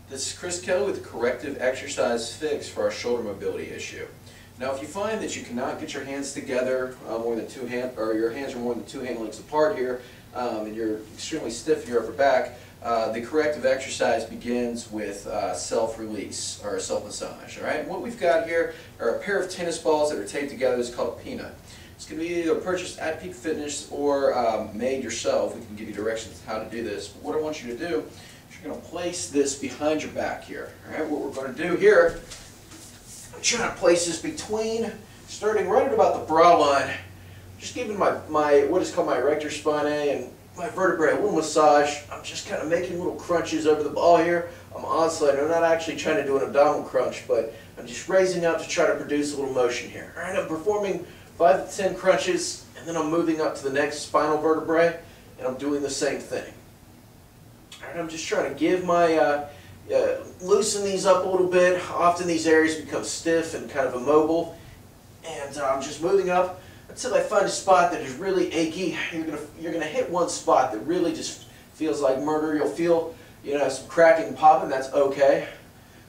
This is Chris Kelly with the Corrective Exercise Fix for our shoulder mobility issue. Now, if you find that you cannot get your hands together your hands are more than 2 hand lengths apart here, and you're extremely stiff in your upper back, the corrective exercise begins with self-release or self-massage. All right. What we've got here are a pair of tennis balls that are taped together. It's called a peanut. It's going to be either purchased at Peak Fitness or made yourself. We can give you directions on how to do this. But what I want you to do is you're going to place this behind your back here. All right. What we're going to do here, I'm trying to place this between, starting right at about the brow line, just giving my what is called my erector spinae and my vertebrae a little massage. I'm just kind of making little crunches over the ball here. I'm oscillating. I'm not actually trying to do an abdominal crunch, but I'm just raising up to try to produce a little motion here. All right, I'm performing 5 to 10 crunches, and then I'm moving up to the next spinal vertebrae, and I'm doing the same thing. All right, I'm just trying to give my loosen these up a little bit. Often these areas become stiff and kind of immobile, and I'm just moving up until I find a spot that is really achy. You're gonna hit one spot that really just feels like murder. You'll feel, some cracking and popping. That's okay.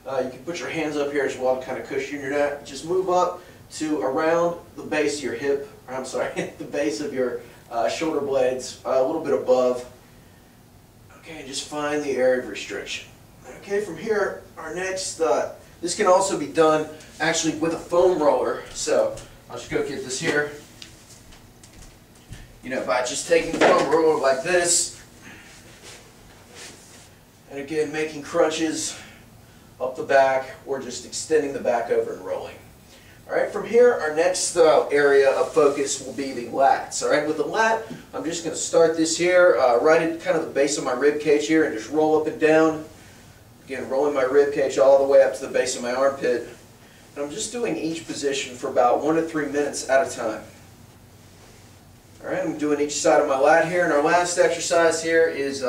You can put your hands up here as well to kind of cushion your neck. Just move up to around the base of your hip. Or I'm sorry, the base of your shoulder blades, a little bit above. Okay, and just find the area of restriction. Okay, from here, our next. This can also be done actually with a foam roller. So I'll just go get this here. By just taking the foam roller like this, and again making crunches up the back, or just extending the back over and rolling. All right, from here, our next area of focus will be the lats. All right, with the lat, I'm just going to start this here, right at kind of the base of my rib cage here, and just roll up and down. Again, rolling my rib cage all the way up to the base of my armpit. And I'm just doing each position for about 1 to 3 minutes at a time. All right, I'm doing each side of my lat here, and our last exercise here is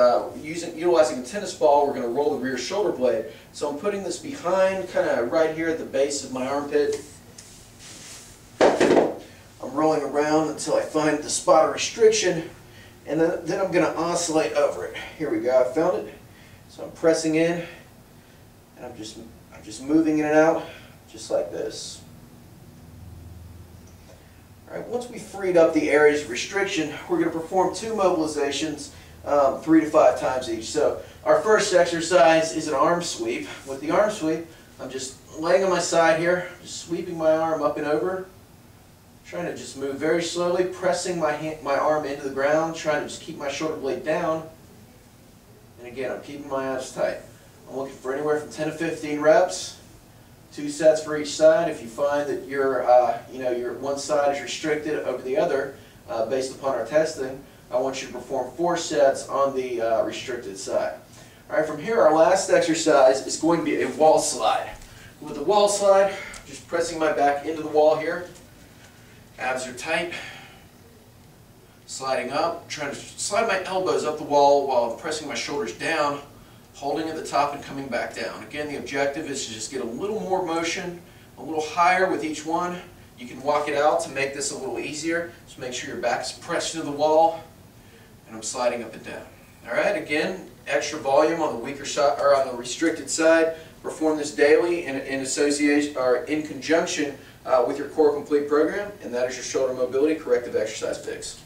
utilizing a tennis ball. We're going to roll the rear shoulder blade. So I'm putting this behind, kind of right here at the base of my armpit. I'm rolling around until I find the spot of restriction, and then I'm going to oscillate over it. Here we go. I found it. So I'm pressing in, and I'm just moving in and out, just like this. All right, once we've freed up the areas of restriction, we're going to perform 2 mobilizations 3 to 5 times each. So our first exercise is an arm sweep. With the arm sweep, I'm just laying on my side here, just sweeping my arm up and over, trying to just move very slowly, pressing my arm into the ground, trying to just keep my shoulder blade down. And again, I'm keeping my eyes tight. I'm looking for anywhere from 10 to 15 reps. 2 sets for each side. If you find that your one side is restricted over the other, based upon our testing, I want you to perform 4 sets on the restricted side. All right, from here, our last exercise is going to be a wall slide. With the wall slide, just pressing my back into the wall here. Abs are tight. Sliding up, trying to slide my elbows up the wall while pressing my shoulders down, holding at the top and coming back down. Again, the objective is to just get a little more motion, a little higher with each one. You can walk it out to make this a little easier. Just make sure your back is pressed into the wall, and I'm sliding up and down. All right, again, extra volume on the weaker side or on the restricted side. Perform this daily in association or in conjunction with your Core Complete program, and that is your shoulder mobility corrective exercise fix.